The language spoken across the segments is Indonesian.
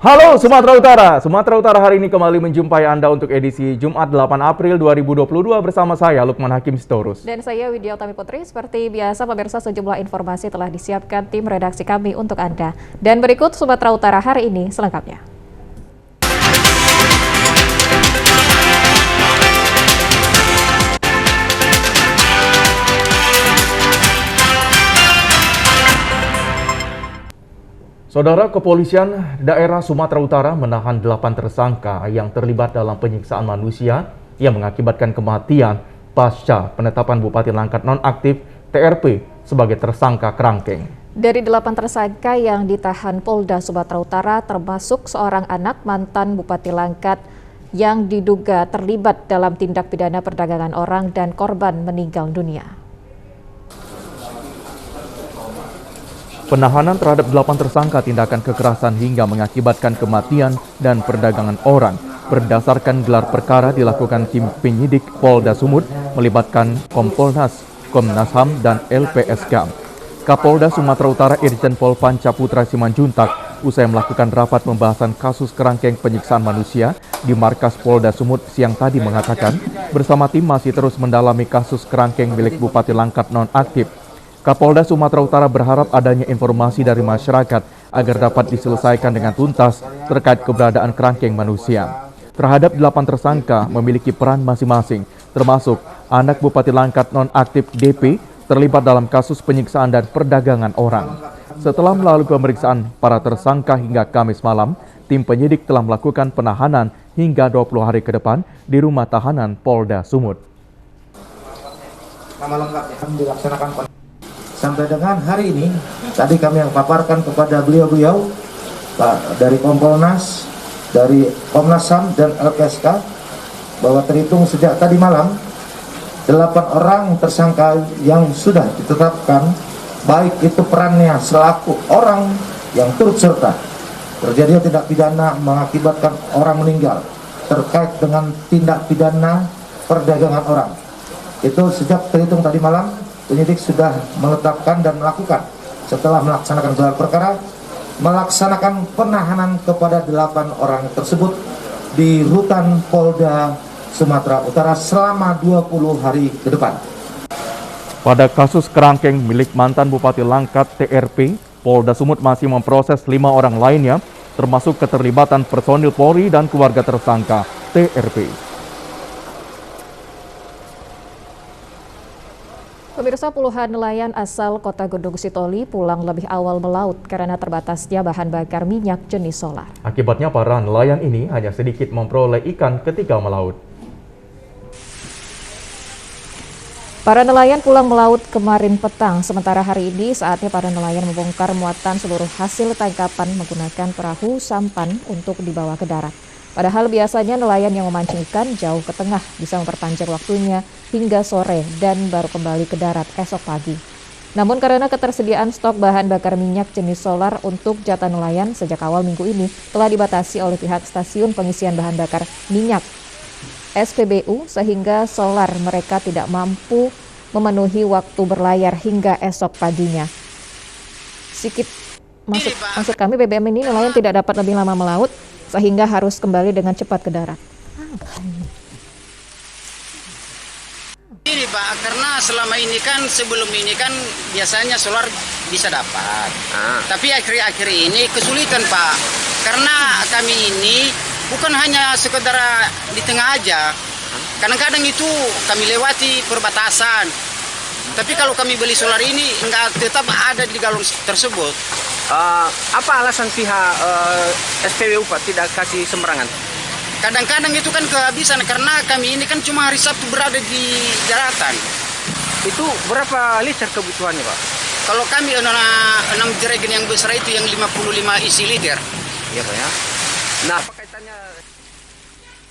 Halo Sumatera Utara hari ini kembali menjumpai Anda untuk edisi Jumat 8 April 2022 bersama saya Lukman Hakim Sitorus. Dan saya Widya Utami Putri. Seperti biasa pemirsa, sejumlah informasi telah disiapkan tim redaksi kami untuk Anda. Dan berikut Sumatera Utara hari ini selengkapnya. Saudara, Kepolisian Daerah Sumatera Utara menahan 8 tersangka yang terlibat dalam penyiksaan manusia yang mengakibatkan kematian pasca penetapan Bupati Langkat nonaktif TRP sebagai tersangka kerangkeng. Dari 8 tersangka yang ditahan Polda Sumatera Utara termasuk seorang anak mantan Bupati Langkat yang diduga terlibat dalam tindak pidana perdagangan orang dan korban meninggal dunia. Penahanan terhadap 8 tersangka tindakan kekerasan hingga mengakibatkan kematian dan perdagangan orang berdasarkan gelar perkara dilakukan tim penyidik Polda Sumut melibatkan Kompolnas, Komnas HAM, dan LPSK. Kapolda Sumatera Utara Irjen Pol Panca Putra Simanjuntak usai melakukan rapat pembahasan kasus kerangkeng penyiksaan manusia di markas Polda Sumut siang tadi mengatakan bersama tim masih terus mendalami kasus kerangkeng milik Bupati Langkat nonaktif. Kapolda Sumatera Utara berharap adanya informasi dari masyarakat agar dapat diselesaikan dengan tuntas terkait keberadaan kerangkeng manusia. Terhadap 8 tersangka memiliki peran masing-masing, termasuk anak Bupati Langkat nonaktif DP terlibat dalam kasus penyiksaan dan perdagangan orang. Setelah melalui pemeriksaan para tersangka hingga Kamis malam, tim penyidik telah melakukan penahanan hingga 20 hari ke depan di rumah tahanan Polda Sumut. Nama lengkap yang dilaksanakan sampai dengan hari ini, tadi kami yang paparkan kepada beliau-beliau dari Kompolnas, dari Komnas HAM dan LPSK bahwa terhitung sejak tadi malam 8 orang tersangka yang sudah ditetapkan, baik itu perannya selaku orang yang turut serta terjadinya tindak pidana mengakibatkan orang meninggal terkait dengan tindak pidana perdagangan orang. Itu sejak terhitung tadi malam penyidik sudah menetapkan dan melakukan setelah melaksanakan gelar perkara, melaksanakan penahanan kepada 8 orang tersebut di rutan Polda Sumatera Utara selama 20 hari ke depan. Pada kasus kerangkeng milik mantan Bupati Langkat TRP, Polda Sumut masih memproses 5 orang lainnya, termasuk keterlibatan personil Polri dan keluarga tersangka TRP. Pemirsa, puluhan nelayan asal Kota Gunung Sitoli pulang lebih awal melaut karena terbatasnya bahan bakar minyak jenis solar. Akibatnya para nelayan ini hanya sedikit memperoleh ikan ketika melaut. Para nelayan pulang melaut kemarin petang, sementara hari ini saatnya para nelayan membongkar muatan seluruh hasil tangkapan menggunakan perahu sampan untuk dibawa ke darat. Padahal biasanya nelayan yang memancing ikan jauh ke tengah bisa memperpanjang waktunya hingga sore dan baru kembali ke darat esok pagi. Namun karena ketersediaan stok bahan bakar minyak jenis solar untuk jatah nelayan sejak awal minggu ini telah dibatasi oleh pihak stasiun pengisian bahan bakar minyak SPBU sehingga solar mereka tidak mampu memenuhi waktu berlayar hingga esok paginya. Maksud kami BBM ini nelayan tidak dapat lebih lama melaut sehingga harus kembali dengan cepat ke darat. Ini Pak, karena selama ini kan sebelum ini kan biasanya solar bisa dapat. Tapi akhir-akhir ini kesulitan Pak, karena kami ini bukan hanya sekedar di tengah aja. Kadang-kadang itu kami lewati perbatasan. Tapi kalau kami beli solar ini enggak tetap ada di galon tersebut. Apa alasan pihak SPBU Pak tidak kasih sembarangan? Kadang-kadang itu kan kehabisan karena kami ini kan cuma hari Sabtu berada di daratan. Itu berapa liter kebutuhannya Pak? Kalau kami 6 jerigen yang besar itu yang 55 isi liter. Iya Pak ya. Nah, apa kaitannya?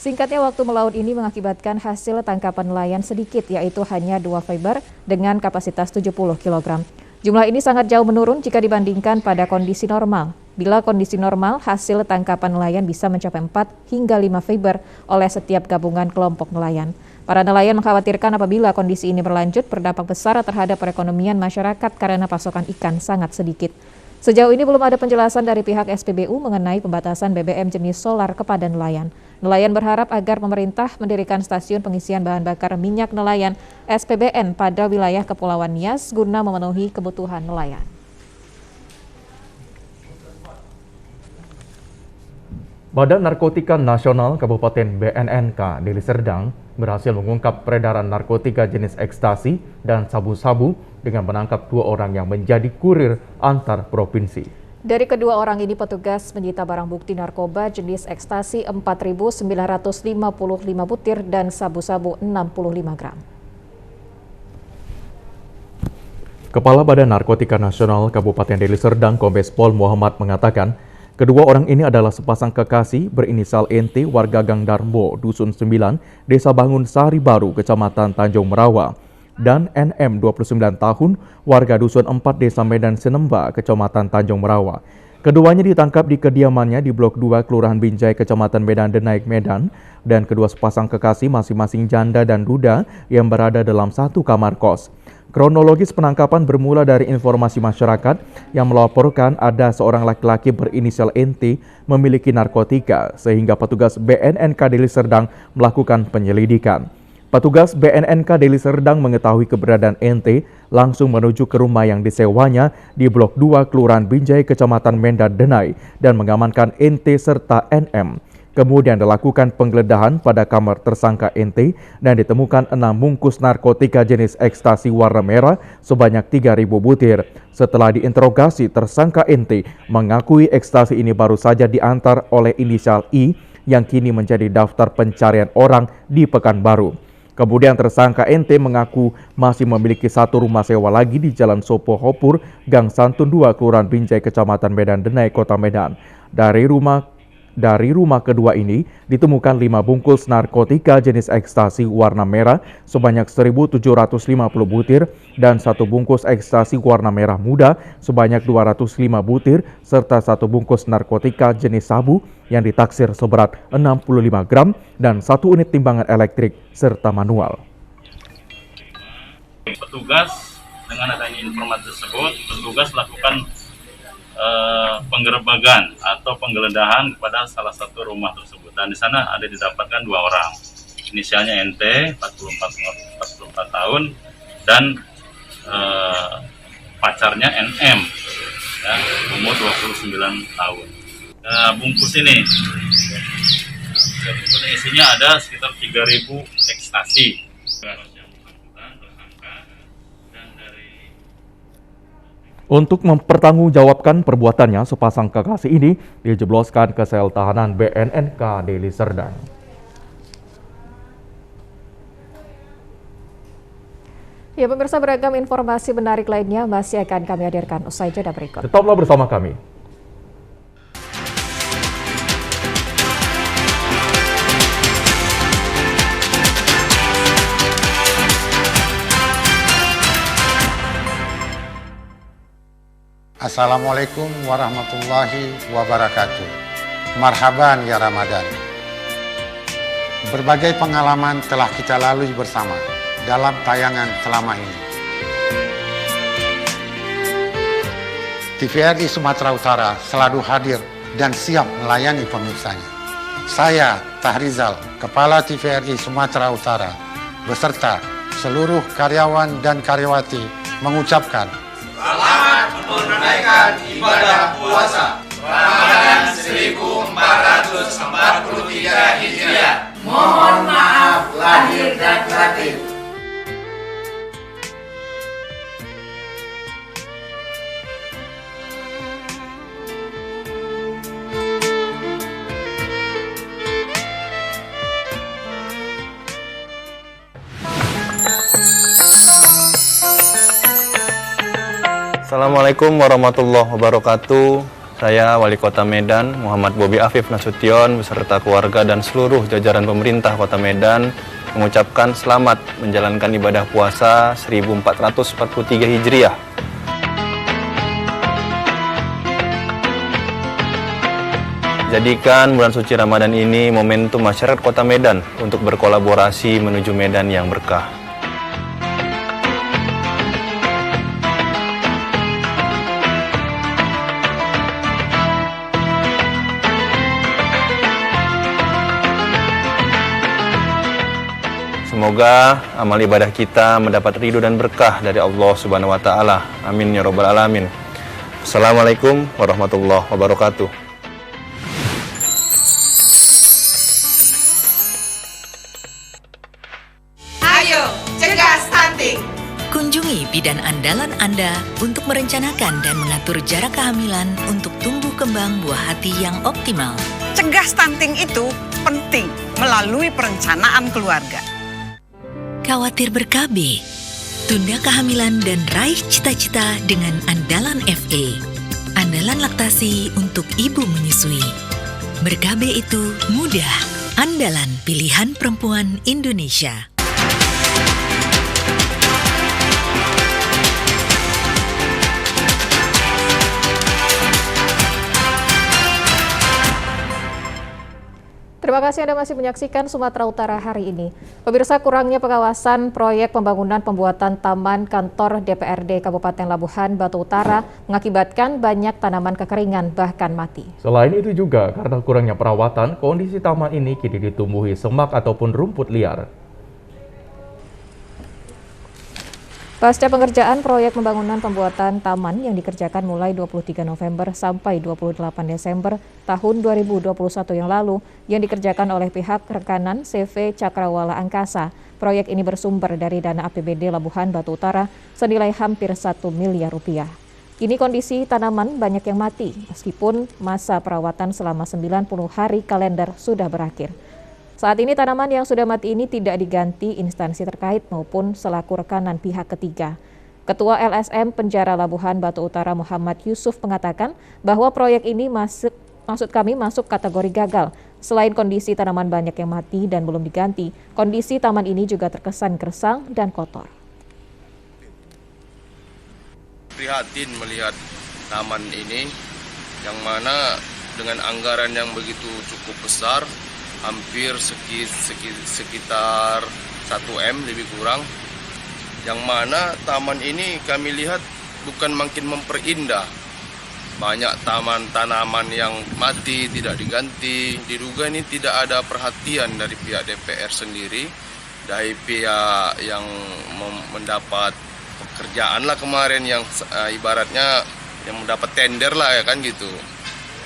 Singkatnya, waktu melaut ini mengakibatkan hasil tangkapan nelayan sedikit, yaitu hanya 2 fiber dengan kapasitas 70 kg. Jumlah ini sangat jauh menurun jika dibandingkan pada kondisi normal. Bila kondisi normal, hasil tangkapan nelayan bisa mencapai 4 hingga 5 fiber oleh setiap gabungan kelompok nelayan. Para nelayan mengkhawatirkan apabila kondisi ini berlanjut berdampak besar terhadap perekonomian masyarakat karena pasokan ikan sangat sedikit. Sejauh ini belum ada penjelasan dari pihak SPBU mengenai pembatasan BBM jenis solar kepada nelayan. Nelayan berharap agar pemerintah mendirikan stasiun pengisian bahan bakar minyak nelayan SPBN pada wilayah Kepulauan Nias guna memenuhi kebutuhan nelayan. Badan Narkotika Nasional Kabupaten BNNK Deli Serdang berhasil mengungkap peredaran narkotika jenis ekstasi dan sabu-sabu dengan menangkap 2 orang yang menjadi kurir antar provinsi. Dari kedua orang ini petugas menyita barang bukti narkoba jenis ekstasi 4.955 butir dan sabu-sabu 65 gram. Kepala Badan Narkotika Nasional Kabupaten Deli Serdang Kombes Pol Muhammad mengatakan, kedua orang ini adalah sepasang kekasih berinisial NT warga Gang Darmo, Dusun 9, Desa Bangun Sari Baru, Kecamatan Tanjung Merawa, dan NM 29 tahun, warga Dusun 4, Desa Medan Senemba, Kecamatan Tanjung Merawa. Keduanya ditangkap di kediamannya di Blok 2, Kelurahan Binjai, Kecamatan Medan Denaik, Medan, dan kedua sepasang kekasih masing-masing janda dan duda yang berada dalam satu kamar kos. Kronologis penangkapan bermula dari informasi masyarakat yang melaporkan ada seorang laki-laki berinisial NT memiliki narkotika sehingga petugas BNNK Deli Serdang melakukan penyelidikan. Petugas BNNK Deli Serdang mengetahui keberadaan NT langsung menuju ke rumah yang disewanya di Blok 2 Kelurahan Binjai Kecamatan Medan Denai dan mengamankan NT serta NM. Kemudian dilakukan penggeledahan pada kamar tersangka NT dan ditemukan 6 bungkus narkotika jenis ekstasi warna merah sebanyak 3.000 butir. Setelah diinterogasi, tersangka NT mengakui ekstasi ini baru saja diantar oleh inisial I yang kini menjadi daftar pencarian orang di Pekanbaru. Kemudian tersangka NT mengaku masih memiliki satu rumah sewa lagi di Jalan Sopo Hopur, Gang Santun 2, Kelurahan Binjai, Kecamatan Medan Denai, Kota Medan. Dari rumah kedua ini ditemukan 5 bungkus narkotika jenis ekstasi warna merah sebanyak 1.750 butir dan 1 bungkus ekstasi warna merah muda sebanyak 205 butir serta 1 bungkus narkotika jenis sabu yang ditaksir seberat 65 gram dan 1 unit timbangan elektrik serta manual. Petugas dengan adanya informasi tersebut, petugas lakukan penggerebegan atau penggeledahan kepada salah satu rumah tersebut. Dan di sana ada didapatkan 2 orang. Inisialnya NT, 44 tahun, dan pacarnya NM, ya, umur 29 tahun. Bungkus ini, isinya ada sekitar 3.000 ekstasi. Untuk mempertanggungjawabkan perbuatannya, sepasang kekasih ini dijebloskan ke sel tahanan BNNK Deli Serdang. Ya pemirsa, beragam informasi menarik lainnya masih akan kami hadirkan usai jeda berikut. Tetaplah bersama kami. Assalamualaikum warahmatullahi wabarakatuh. Marhaban ya Ramadan. Berbagai pengalaman telah kita lalui bersama dalam tayangan selama ini. TVRI Sumatera Utara selalu hadir dan siap melayani pemirsanya. Saya, Tahrizal, Kepala TVRI Sumatera Utara, beserta seluruh karyawan dan karyawati mengucapkan selamat menunaikan ibadah puasa Ramadan 1443 Hijriah. Mohon maaf lahir dan batin. Assalamualaikum warahmatullahi wabarakatuh. Saya Wali Kota Medan, Muhammad Bobi Afif Nasution, beserta keluarga dan seluruh jajaran pemerintah Kota Medan mengucapkan selamat menjalankan ibadah puasa 1443 Hijriah. Jadikan bulan suci Ramadan ini momentum masyarakat Kota Medan untuk berkolaborasi menuju Medan yang berkah. Semoga amal ibadah kita mendapat ridho dan berkah dari Allah Subhanahu wa taala. Amin ya rabbal alamin. Assalamualaikum warahmatullahi wabarakatuh. Ayo, cegah stunting. Kunjungi bidan andalan Anda untuk merencanakan dan mengatur jarak kehamilan untuk tumbuh kembang buah hati yang optimal. Cegah stunting itu penting melalui perencanaan keluarga. Khawatir ber-KB? Tunda kehamilan dan raih cita-cita dengan Andalan FE. Andalan laktasi untuk ibu menyusui. Ber-KB itu mudah. Andalan pilihan perempuan Indonesia. Terima kasih Anda masih menyaksikan Sumatera Utara hari ini. Pemirsa, kurangnya pengawasan proyek pembangunan pembuatan taman kantor DPRD Kabupaten Labuhan Batu Utara mengakibatkan banyak tanaman kekeringan bahkan mati. Selain itu juga karena kurangnya perawatan, kondisi taman ini kini ditumbuhi semak ataupun rumput liar. Pasca pengerjaan proyek pembangunan pembuatan taman yang dikerjakan mulai 23 November sampai 28 Desember tahun 2021 yang lalu yang dikerjakan oleh pihak rekanan CV Cakrawala Angkasa, proyek ini bersumber dari dana APBD Labuhan Batu Utara senilai hampir 1 miliar rupiah. Kini kondisi tanaman banyak yang mati meskipun masa perawatan selama 90 hari kalender sudah berakhir. Saat ini tanaman yang sudah mati ini tidak diganti instansi terkait maupun selaku rekanan pihak ketiga. Ketua LSM Penjara Labuhan Batu Utara Muhammad Yusuf mengatakan bahwa proyek ini masuk kategori gagal. Selain kondisi tanaman banyak yang mati dan belum diganti, kondisi taman ini juga terkesan gersang dan kotor. Prihatin melihat taman ini yang mana dengan anggaran yang begitu cukup besar, hampir sekitar 1 M lebih kurang, yang mana taman ini kami lihat bukan makin memperindah. Banyak tanaman yang mati tidak diganti. Diduga ini tidak ada perhatian dari pihak DPR sendiri, dari pihak yang mendapat pekerjaan lah kemarin, yang ibaratnya yang mendapat tender lah ya kan gitu.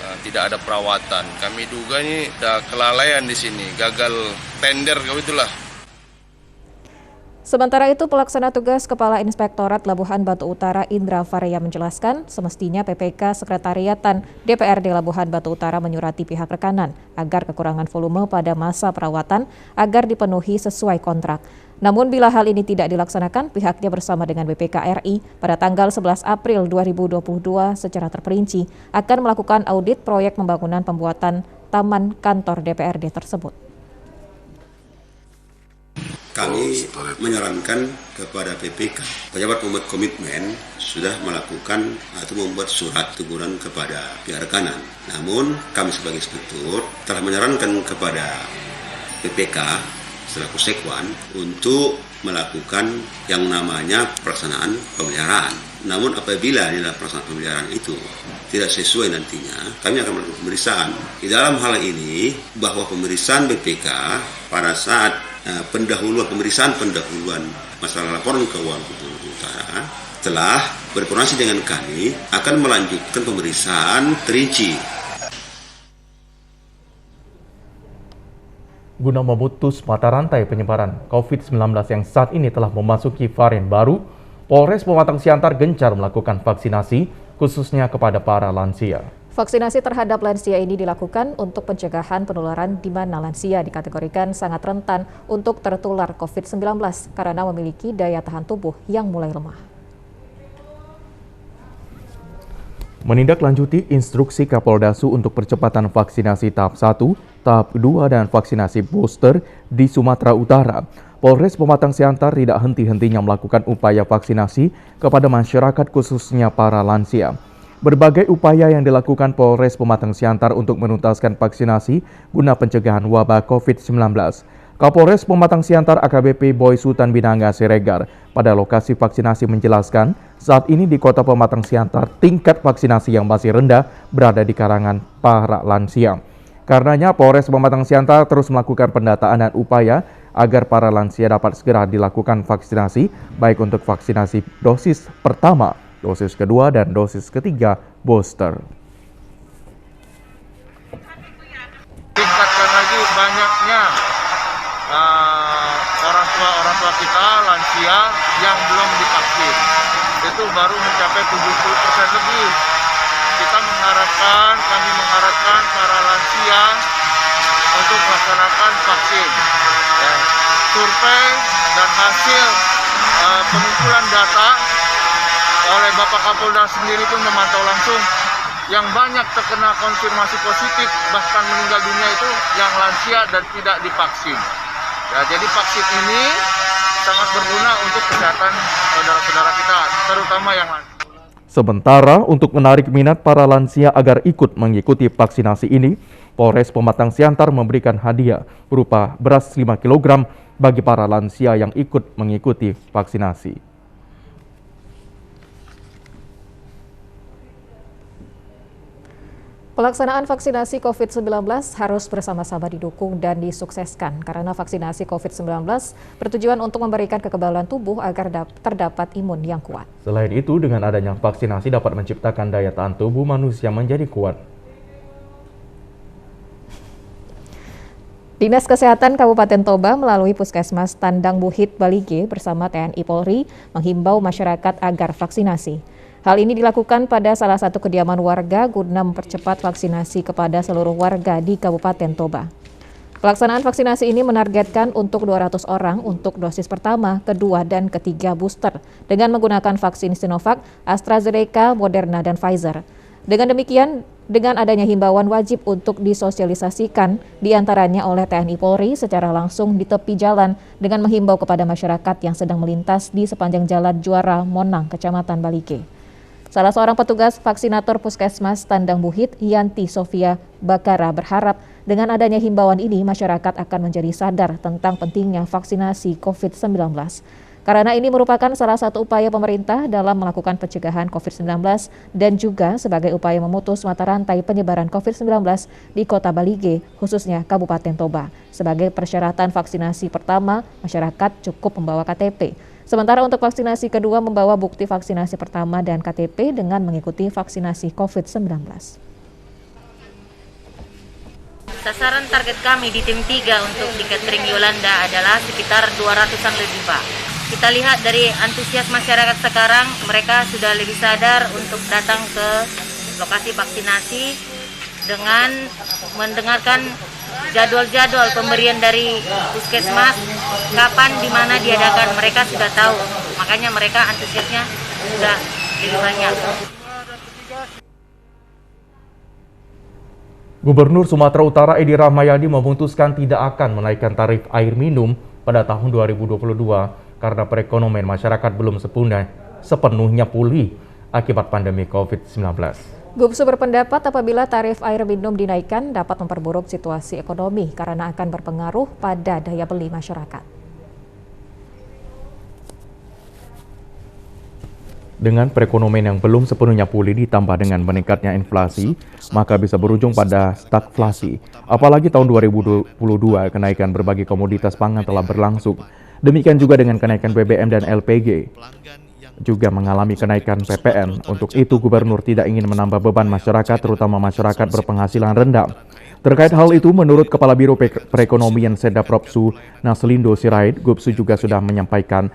Tidak ada perawatan. Kami duga ini ada kelalaian di sini, gagal tender itulah. Sementara itu, pelaksana tugas Kepala Inspektorat Labuhan Batu Utara Indra Faria menjelaskan semestinya PPK Sekretariatan DPRD Labuhan Batu Utara menyurati pihak rekanan agar kekurangan volume pada masa perawatan agar dipenuhi sesuai kontrak. Namun bila hal ini tidak dilaksanakan, pihaknya bersama dengan BPK RI pada tanggal 11 April 2022 secara terperinci akan melakukan audit proyek pembangunan pembuatan taman kantor DPRD tersebut. Kami menyarankan kepada PPK, pejabat pembuat komitmen sudah melakukan atau membuat surat teguran kepada pihak rekanan. Namun kami sebagai inspektur telah menyarankan kepada PPK selaku sekwan untuk melakukan yang namanya pelaksanaan pemeliharaan. Namun apabila nilai pelaksanaan pemeliharaan itu tidak sesuai nantinya, kami akan melakukan pemeriksaan. Di dalam hal ini, bahwa pemeriksaan BPK pada saat pemeriksaan pendahuluan masalah laporan keuangan Batu Utara telah berkoordinasi dengan kami akan melanjutkan pemeriksaan terinci. Guna memutus mata rantai penyebaran COVID-19 yang saat ini telah memasuki varian baru, Polres Pematang Siantar gencar melakukan vaksinasi khususnya kepada para lansia. Vaksinasi terhadap lansia ini dilakukan untuk pencegahan penularan di mana lansia dikategorikan sangat rentan untuk tertular COVID-19 karena memiliki daya tahan tubuh yang mulai lemah. Menindaklanjuti instruksi Kapoldasu untuk percepatan vaksinasi tahap 1, tahap 2 dan vaksinasi booster di Sumatera Utara, Polres Pematang Siantar tidak henti-hentinya melakukan upaya vaksinasi kepada masyarakat khususnya para lansia. Berbagai upaya yang dilakukan Polres Pematang Siantar untuk menuntaskan vaksinasi guna pencegahan wabah COVID-19. Kapolres Pematang Siantar AKBP Boy Sultan Binanga Siregar pada lokasi vaksinasi menjelaskan saat ini di Kota Pematang Siantar tingkat vaksinasi yang masih rendah berada di kalangan para lansia. Karenanya Polres Pematang Siantar terus melakukan pendataan dan upaya agar para lansia dapat segera dilakukan vaksinasi, baik untuk vaksinasi dosis pertama, dosis kedua, dan dosis ketiga booster. Tingkatkan lagi banyaknya orang tua kita, lansia yang belum divaksin. Itu baru mencapai 70% lebih. Kami mengharapkan para lansia untuk melaksanakan vaksin. Ya, survei dan hasil pengumpulan data oleh Bapak Kapolda sendiri pun memantau langsung yang banyak terkena konfirmasi positif bahkan meninggal dunia itu yang lansia dan tidak divaksin. Ya, jadi vaksin ini sangat berguna untuk kesehatan saudara-saudara kita, terutama yang lansia. Sementara untuk menarik minat para lansia agar ikut mengikuti vaksinasi ini, Polres Pematang Siantar memberikan hadiah berupa beras 5 kg bagi para lansia yang ikut mengikuti vaksinasi. Pelaksanaan vaksinasi COVID-19 harus bersama-sama didukung dan disukseskan karena vaksinasi COVID-19 bertujuan untuk memberikan kekebalan tubuh agar terdapat imun yang kuat. Selain itu, dengan adanya vaksinasi dapat menciptakan daya tahan tubuh manusia menjadi kuat. Dinas Kesehatan Kabupaten Toba melalui Puskesmas Tandang Buhit Balige bersama TNI Polri menghimbau masyarakat agar vaksinasi. Hal ini dilakukan pada salah satu kediaman warga guna mempercepat vaksinasi kepada seluruh warga di Kabupaten Toba. Pelaksanaan vaksinasi ini menargetkan untuk 200 orang untuk dosis pertama, kedua, dan ketiga booster dengan menggunakan vaksin Sinovac, AstraZeneca, Moderna, dan Pfizer. Dengan demikian, dengan adanya himbauan wajib untuk disosialisasikan diantaranya oleh TNI Polri secara langsung di tepi jalan dengan menghimbau kepada masyarakat yang sedang melintas di sepanjang Jalan Juara Monang, Kecamatan Balige. Salah seorang petugas vaksinator Puskesmas Tandang Buhit, Yanti Sofia Bakara, berharap dengan adanya himbauan ini masyarakat akan menjadi sadar tentang pentingnya vaksinasi COVID-19. Karena ini merupakan salah satu upaya pemerintah dalam melakukan pencegahan COVID-19 dan juga sebagai upaya memutus mata rantai penyebaran COVID-19 di Kota Balige, khususnya Kabupaten Toba. Sebagai persyaratan vaksinasi pertama, masyarakat cukup membawa KTP. Sementara untuk vaksinasi kedua membawa bukti vaksinasi pertama dan KTP dengan mengikuti vaksinasi COVID-19. Sasaran target kami di tim 3 untuk di catering Yolanda adalah sekitar 200-an lebih, Pak. Kita lihat dari antusias masyarakat sekarang, mereka sudah lebih sadar untuk datang ke lokasi vaksinasi dengan mendengarkan jadwal-jadwal pemberian dari Puskesmas, kapan, di mana diadakan, mereka sudah tahu. Makanya mereka antusiasnya sudah lebih banyak. Gubernur Sumatera Utara Edi Rahmayadi memutuskan tidak akan menaikkan tarif air minum pada tahun 2022 karena perekonomian masyarakat belum sepenuhnya pulih akibat pandemi COVID-19. Gubsu berpendapat apabila tarif air minum dinaikkan dapat memperburuk situasi ekonomi karena akan berpengaruh pada daya beli masyarakat. Dengan perekonomian yang belum sepenuhnya pulih ditambah dengan meningkatnya inflasi, maka bisa berujung pada stagflasi. Apalagi tahun 2022 kenaikan berbagai komoditas pangan telah berlangsung. Demikian juga dengan kenaikan BBM dan LPG. Juga mengalami kenaikan PPN. Untuk itu, Gubernur tidak ingin menambah beban masyarakat, terutama masyarakat berpenghasilan rendah. Terkait hal itu, menurut Kepala Biro Perekonomian Sedapropsu Naslindo Sirait, Gubsu juga sudah menyampaikan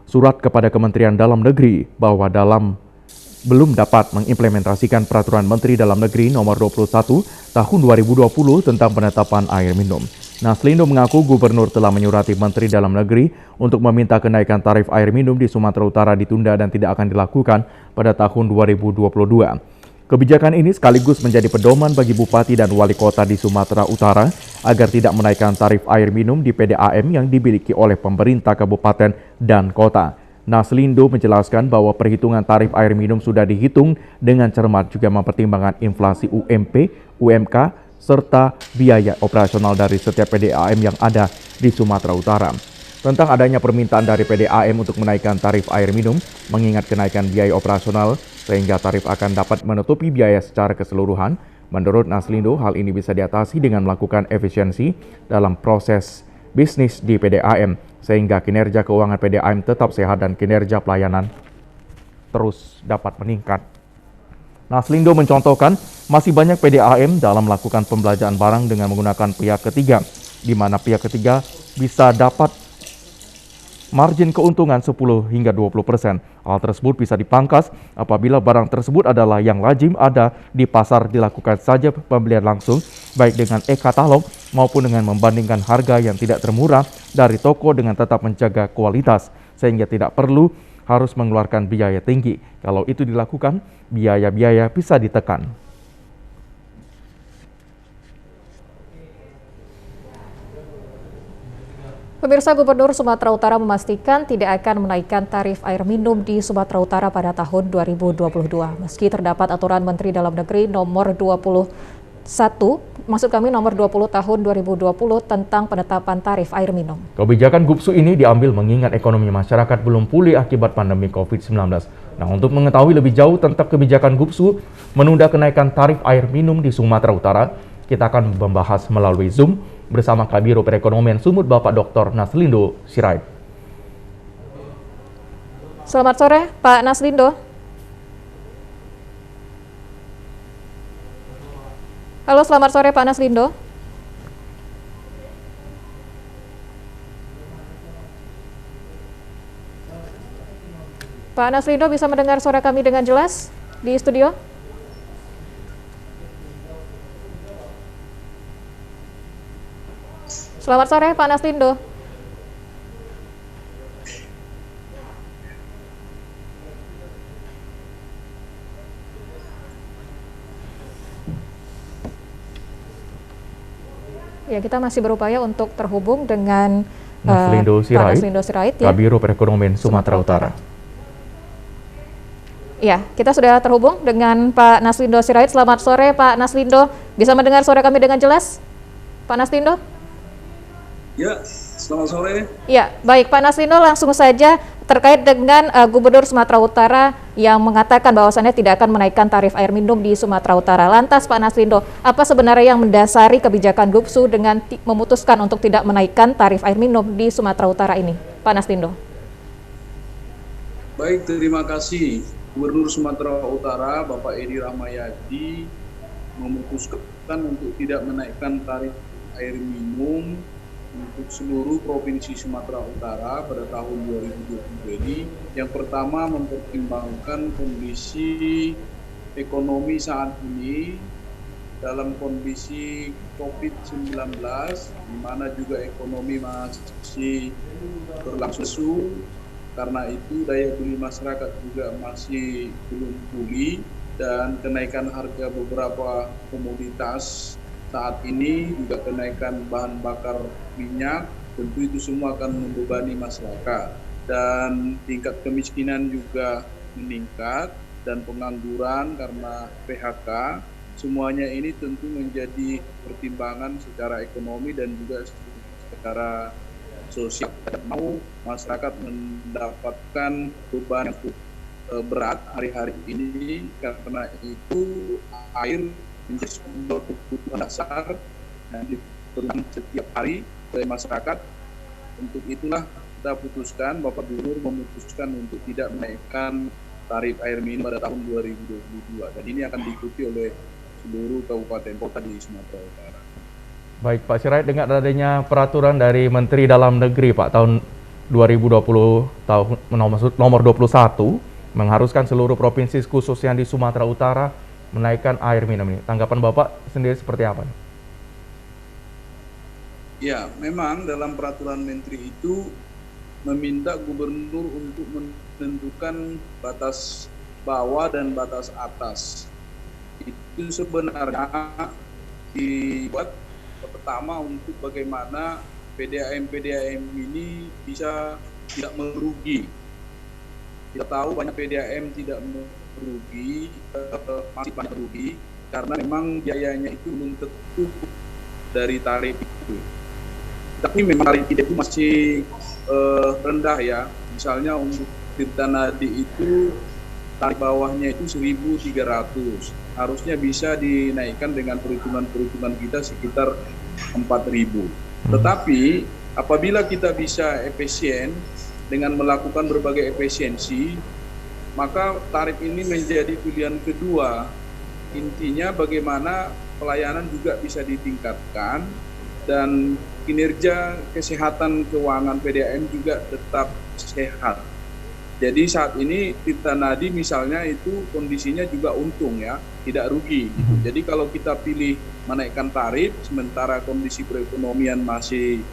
surat kepada Kementerian Dalam Negeri bahwa belum dapat mengimplementasikan Peraturan Menteri Dalam Negeri Nomor 21 Tahun 2020 tentang penetapan air minum. Naslindo mengaku Gubernur telah menyurati Menteri Dalam Negeri untuk meminta kenaikan tarif air minum di Sumatera Utara ditunda dan tidak akan dilakukan pada tahun 2022. Kebijakan ini sekaligus menjadi pedoman bagi bupati dan wali kota di Sumatera Utara agar tidak menaikkan tarif air minum di PDAM yang dimiliki oleh pemerintah kabupaten dan kota. Naslindo menjelaskan bahwa perhitungan tarif air minum sudah dihitung dengan cermat, juga mempertimbangkan inflasi UMP, UMK, serta biaya operasional dari setiap PDAM yang ada di Sumatera Utara. Tentang adanya permintaan dari PDAM untuk menaikkan tarif air minum, mengingat kenaikan biaya operasional sehingga tarif akan dapat menutupi biaya secara keseluruhan, menurut Naslindo hal ini bisa diatasi dengan melakukan efisiensi dalam proses bisnis di PDAM, sehingga kinerja keuangan PDAM tetap sehat dan kinerja pelayanan terus dapat meningkat. Naslindo mencontohkan masih banyak PDAM dalam melakukan pembelanjaan barang dengan menggunakan pihak ketiga, di mana pihak ketiga bisa dapat margin keuntungan 10 hingga 20%. Hal tersebut bisa dipangkas apabila barang tersebut adalah yang lazim ada di pasar, dilakukan saja pembelian langsung, baik dengan e-katalog maupun dengan membandingkan harga yang tidak termurah dari toko dengan tetap menjaga kualitas, sehingga tidak perlu harus mengeluarkan biaya tinggi. Kalau itu dilakukan, biaya-biaya bisa ditekan. Pemirsa, Gubernur Sumatera Utara memastikan tidak akan menaikkan tarif air minum di Sumatera Utara pada tahun 2022. Meski terdapat aturan Menteri Dalam Negeri nomor 21, nomor 20 tahun 2020 tentang penetapan tarif air minum. Kebijakan GUPSU ini diambil mengingat ekonomi masyarakat belum pulih akibat pandemi COVID-19. Nah, untuk mengetahui lebih jauh tentang kebijakan GUPSU menunda kenaikan tarif air minum di Sumatera Utara, kita akan membahas melalui Zoom bersama Kabiro Perekonomian Sumut, Bapak Dr. Naslindo Sirait. Selamat sore, Pak Naslindo. Halo, selamat sore Pak Naslindo. Pak Naslindo, bisa mendengar suara kami dengan jelas di studio? Selamat sore Pak Naslindo. Ya, kita masih berupaya untuk terhubung dengan Naslindo Sirait, ya. Kabiro Perekonomian Sumatera Utara. Ya, kita sudah terhubung dengan Pak Naslindo Sirait. Selamat sore Pak Naslindo. Bisa mendengar suara kami dengan jelas, Pak Naslindo? Ya, selamat sore. Ya, baik Pak Naslindo, langsung saja terkait dengan Gubernur Sumatera Utara yang mengatakan bahwasannya tidak akan menaikkan tarif air minum di Sumatera Utara. Lantas Pak Naslindo, apa sebenarnya yang mendasari kebijakan GUPSU dengan memutuskan untuk tidak menaikkan tarif air minum di Sumatera Utara ini, Pak Naslindo? Baik, terima kasih. Gubernur Sumatera Utara Bapak Edi Rahmayadi memutuskan untuk tidak menaikkan tarif air minum untuk seluruh Provinsi Sumatera Utara pada tahun 2020 ini. Yang pertama, mempertimbangkan kondisi ekonomi saat ini dalam kondisi COVID-19, di mana juga ekonomi masih berlangsung. Karena itu daya beli masyarakat juga masih belum pulih, dan kenaikan harga beberapa komoditas saat ini, juga kenaikan bahan bakar minyak, tentu itu semua akan membebani masyarakat. Dan tingkat kemiskinan juga meningkat, dan pengangguran karena PHK, semuanya ini tentu menjadi pertimbangan secara ekonomi dan juga secara sosial. Tidak mau masyarakat mendapatkan beban yang berat hari-hari ini, karena itu air menjadi sebuah kebutuhan dasar yang diperlukan setiap hari oleh masyarakat. Untuk itulah kita putuskan, Bapak Gubernur memutuskan untuk tidak menaikkan tarif air minum pada tahun 2022, dan ini akan diikuti oleh seluruh kabupaten kota di Sumatera Utara. Baik Pak Sirait, dengan adanya peraturan dari Menteri Dalam Negeri Pak tahun 2020 tahun nomor 21 mengharuskan seluruh provinsi khususnya di Sumatera Utara menaikkan air minum ini. Tanggapan Bapak sendiri seperti apa? Ya, memang dalam peraturan Menteri itu meminta gubernur untuk menentukan batas bawah dan batas atas. Itu sebenarnya dibuat pertama untuk bagaimana PDAM ini bisa tidak merugi. Kita tahu banyak PDAM tidak merugi, masih banyak merugi, karena memang biayanya itu belum tentu dari tarif itu. Tapi memang tarif itu masih rendah ya. Misalnya untuk Tirtanadi itu tarif bawahnya itu 1.300. Harusnya bisa dinaikkan dengan perhitungan kita sekitar 4.000. Tetapi Apabila kita bisa efisien dengan melakukan berbagai efisiensi, maka tarif ini menjadi pilihan kedua. Intinya bagaimana pelayanan juga bisa ditingkatkan dan kinerja kesehatan keuangan PDAM juga tetap sehat. Jadi saat ini Tirta Nadi misalnya itu kondisinya juga untung ya, tidak rugi gitu. Jadi kalau kita pilih menaikkan tarif sementara kondisi perekonomian masih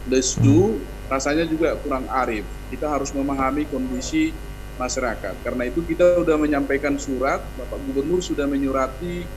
lesu, rasanya juga kurang arif. Kita harus memahami kondisi masyarakat. Karena itu kita sudah menyampaikan surat, Bapak Gubernur sudah menyurati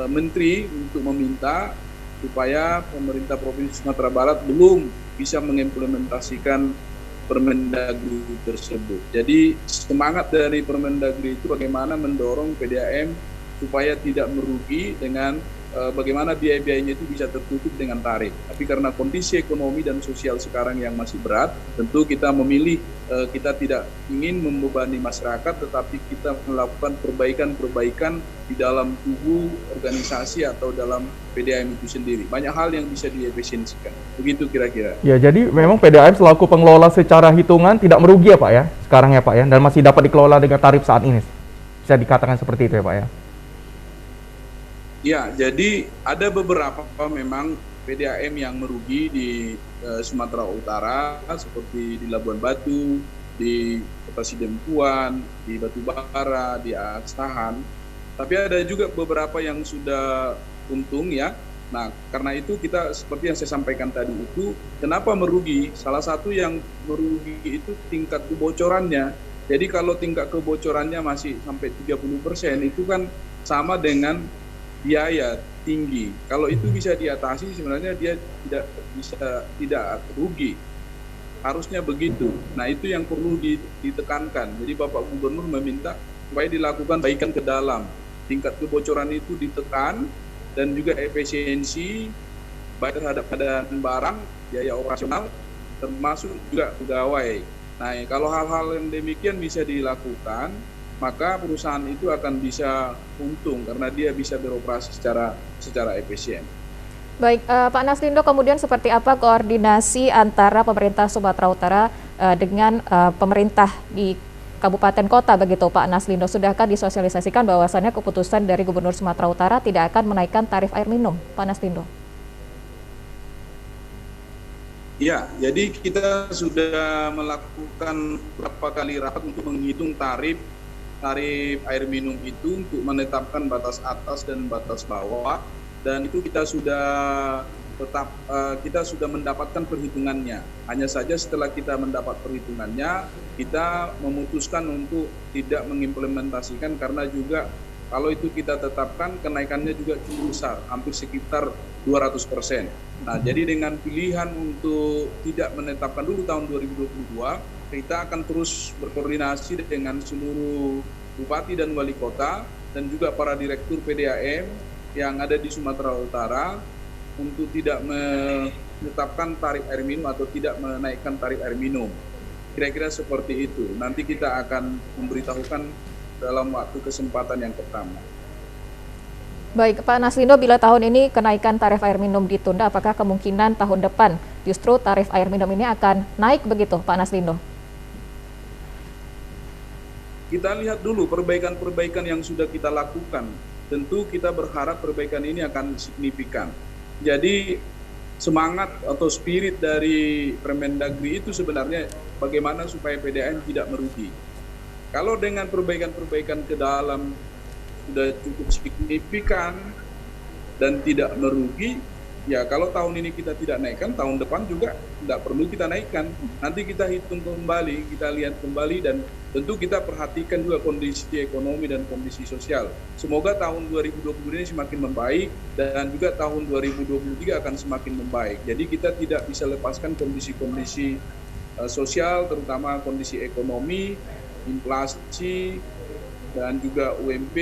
Menteri untuk meminta supaya pemerintah Provinsi Sumatera Barat belum bisa mengimplementasikan Permendagri tersebut. Jadi semangat dari Permendagri itu bagaimana mendorong PDAM supaya tidak merugi dengan bagaimana biaya-biayanya itu bisa tertutup dengan tarif. Tapi karena kondisi ekonomi dan sosial sekarang yang masih berat, tentu kita memilih kita tidak ingin membebani masyarakat, tetapi kita melakukan perbaikan-perbaikan di dalam tubuh organisasi atau dalam PDAM itu sendiri. Banyak hal yang bisa diefisiensikan. Begitu kira-kira. Ya, jadi memang PDAM selaku pengelola secara hitungan tidak merugi ya Pak ya, sekarang ya Pak ya, dan masih dapat dikelola dengan tarif saat ini. Bisa dikatakan seperti itu ya Pak ya? Ya, jadi ada beberapa memang PDAM yang merugi di Sumatera Utara, seperti di Labuan Batu, di Kota Sidempuan, di Batubara, di Asahan. Tapi ada juga beberapa yang sudah untung ya. Nah, karena itu kita seperti yang saya sampaikan tadi itu, kenapa merugi? Salah satu yang merugi itu tingkat kebocorannya. Jadi kalau tingkat kebocorannya masih sampai 30%, itu kan sama dengan biaya tinggi. Kalau itu bisa diatasi, sebenarnya dia tidak rugi. Harusnya begitu. Nah, itu yang perlu ditekankan. Jadi Bapak Gubernur meminta supaya dilakukan perbaikan ke dalam. Tingkat kebocoran itu ditekan dan juga efisiensi baik terhadap pengadaan barang, biaya operasional, termasuk juga pegawai. Nah, kalau hal-hal yang demikian bisa dilakukan, maka perusahaan itu akan bisa untung karena dia bisa beroperasi secara efisien. Baik, Pak Naslindo, kemudian seperti apa koordinasi antara pemerintah Sumatera Utara dengan pemerintah di kabupaten kota begitu Pak Naslindo? Sudahkah disosialisasikan bahwasannya keputusan dari Gubernur Sumatera Utara tidak akan menaikkan tarif air minum, Pak Naslindo? Ya, jadi kita sudah melakukan beberapa kali rapat untuk menghitung tarif air minum itu untuk menetapkan batas atas dan batas bawah, dan itu kita sudah mendapatkan perhitungannya. Hanya saja setelah kita mendapat perhitungannya, kita memutuskan untuk tidak mengimplementasikan karena juga kalau itu kita tetapkan kenaikannya juga cukup besar, hampir sekitar 200%. Nah, jadi dengan pilihan untuk tidak menetapkan dulu tahun 2022, kita akan terus berkoordinasi dengan seluruh bupati dan wali kota dan juga para direktur PDAM yang ada di Sumatera Utara untuk tidak menetapkan tarif air minum atau tidak menaikkan tarif air minum. Kira-kira seperti itu. Nanti kita akan memberitahukan dalam waktu kesempatan yang pertama. Baik, Pak Naslindo, bila tahun ini kenaikan tarif air minum ditunda, apakah kemungkinan tahun depan justru tarif air minum ini akan naik begitu, Pak Naslindo? Kita lihat dulu perbaikan-perbaikan yang sudah kita lakukan. Tentu kita berharap perbaikan ini akan signifikan. Jadi semangat atau spirit dari Permendagri itu sebenarnya bagaimana supaya PDAM tidak merugi. Kalau dengan perbaikan-perbaikan ke dalam sudah cukup signifikan dan tidak merugi, ya kalau tahun ini kita tidak naikkan, tahun depan juga tidak perlu kita naikkan. Nanti kita hitung kembali, kita lihat kembali, dan tentu kita perhatikan juga kondisi ekonomi dan kondisi sosial. Semoga tahun 2020 ini semakin membaik dan juga tahun 2023 akan semakin membaik. Jadi kita tidak bisa lepaskan kondisi-kondisi sosial, terutama kondisi ekonomi, inflasi, dan juga UMP,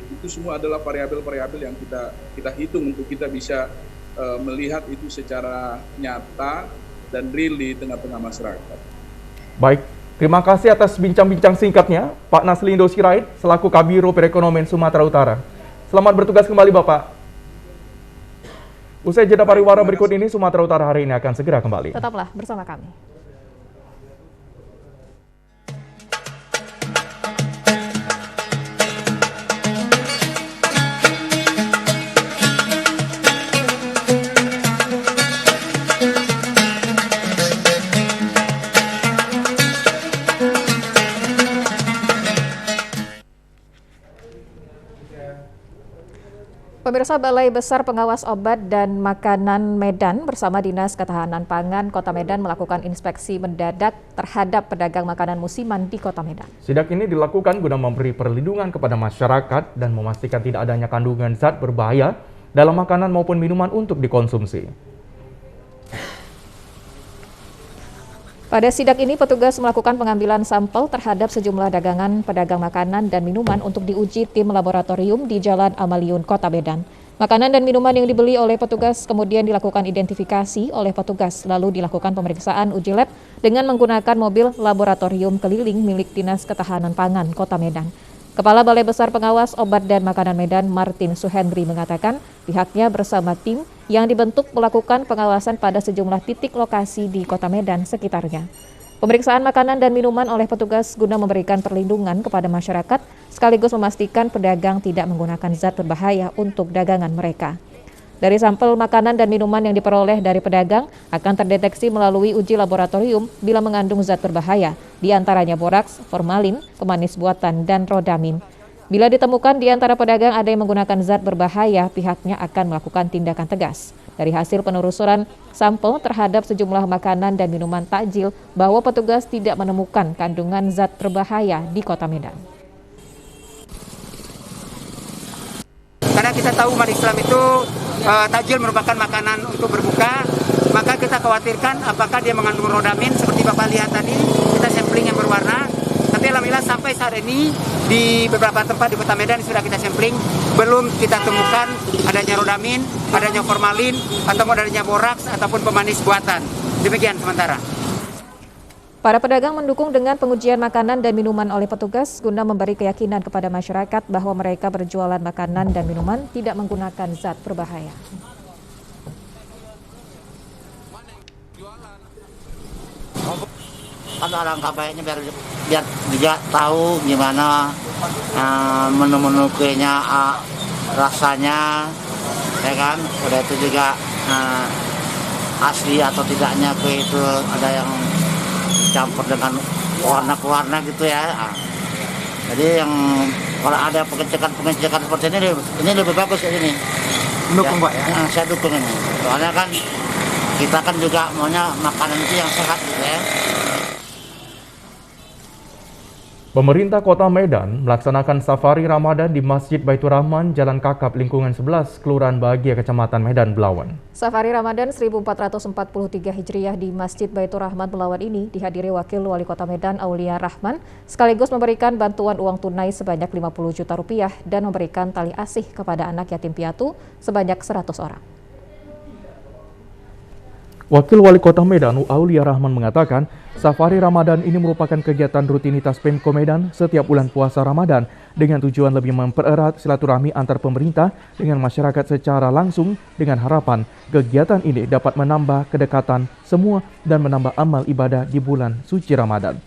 itu semua adalah variabel-variabel yang kita hitung untuk kita bisa melihat itu secara nyata dan real di tengah-tengah masyarakat. Baik, terima kasih atas bincang-bincang singkatnya Pak Naslindo Sirait selaku Kabiro Perekonomian Sumatera Utara. Selamat bertugas kembali Bapak. Usai jeda pariwara berikut ini, Sumatera Utara hari ini akan segera kembali. Tetaplah bersama kami. Pemirsa, Balai Besar Pengawas Obat dan Makanan Medan bersama Dinas Ketahanan Pangan Kota Medan melakukan inspeksi mendadak terhadap pedagang makanan musiman di Kota Medan. Sidak ini dilakukan guna memberi perlindungan kepada masyarakat dan memastikan tidak adanya kandungan zat berbahaya dalam makanan maupun minuman untuk dikonsumsi. Pada sidak ini, petugas melakukan pengambilan sampel terhadap sejumlah dagangan pedagang makanan dan minuman untuk diuji tim laboratorium di Jalan Amaliun, Kota Medan. Makanan dan minuman yang dibeli oleh petugas kemudian dilakukan identifikasi oleh petugas, lalu dilakukan pemeriksaan uji lab dengan menggunakan mobil laboratorium keliling milik Dinas Ketahanan Pangan Kota Medan. Kepala Balai Besar Pengawas Obat dan Makanan Medan, Martin Suhendri, mengatakan pihaknya bersama tim yang dibentuk melakukan pengawasan pada sejumlah titik lokasi di Kota Medan sekitarnya. Pemeriksaan makanan dan minuman oleh petugas guna memberikan perlindungan kepada masyarakat sekaligus memastikan pedagang tidak menggunakan zat berbahaya untuk dagangan mereka. Dari sampel makanan dan minuman yang diperoleh dari pedagang akan terdeteksi melalui uji laboratorium bila mengandung zat berbahaya, di antaranya boraks, formalin, pemanis buatan, dan rodamin. Bila ditemukan di antara pedagang ada yang menggunakan zat berbahaya, pihaknya akan melakukan tindakan tegas. Dari hasil penelusuran sampel terhadap sejumlah makanan dan minuman takjil, bahwa petugas tidak menemukan kandungan zat berbahaya di Kota Medan. Karena kita tahu umat Islam itu takjil merupakan makanan untuk berbuka, maka kita khawatirkan apakah dia mengandung rodamin seperti Bapak lihat tadi, kita sampling yang berwarna. Tapi alhamdulillah sampai saat ini di beberapa tempat di Kota Medan sudah kita sampling, belum kita temukan adanya rodamin, adanya formalin, atau adanya boraks ataupun pemanis buatan. Demikian sementara. Para pedagang mendukung dengan pengujian makanan dan minuman oleh petugas guna memberi keyakinan kepada masyarakat bahwa mereka berjualan makanan dan minuman tidak menggunakan zat berbahaya. Kan alangkah baiknya biar dia tahu gimana menu-menu kuenya, rasanya, ya kan. Udah itu juga asli atau tidaknya kue itu ada yang campur dengan warna-warna gitu ya. Jadi yang kalau ada pengecekan seperti ini lebih bagus kayak ini. Mendukung Pak ya? Saya dukung ini. Soalnya kan kita kan juga maunya makanan itu yang sehat gitu ya. Pemerintah Kota Medan melaksanakan safari Ramadan di Masjid Baitur Rahman, Jalan Kakap, lingkungan 11, Kelurahan Bahagia, Kecamatan Medan, Belawan. Safari Ramadan 1443 Hijriah di Masjid Baitur Rahman, Belawan ini dihadiri Wakil Wali Kota Medan, Aulia Rahman, sekaligus memberikan bantuan uang tunai sebanyak 50 juta rupiah dan memberikan tali asih kepada anak yatim piatu sebanyak 100 orang. Wakil Wali Kota Medan, Aulia Rahman, mengatakan safari Ramadan ini merupakan kegiatan rutinitas Pemko Medan setiap bulan puasa Ramadan dengan tujuan lebih mempererat silaturahmi antar pemerintah dengan masyarakat secara langsung dengan harapan kegiatan ini dapat menambah kedekatan semua dan menambah amal ibadah di bulan suci Ramadan.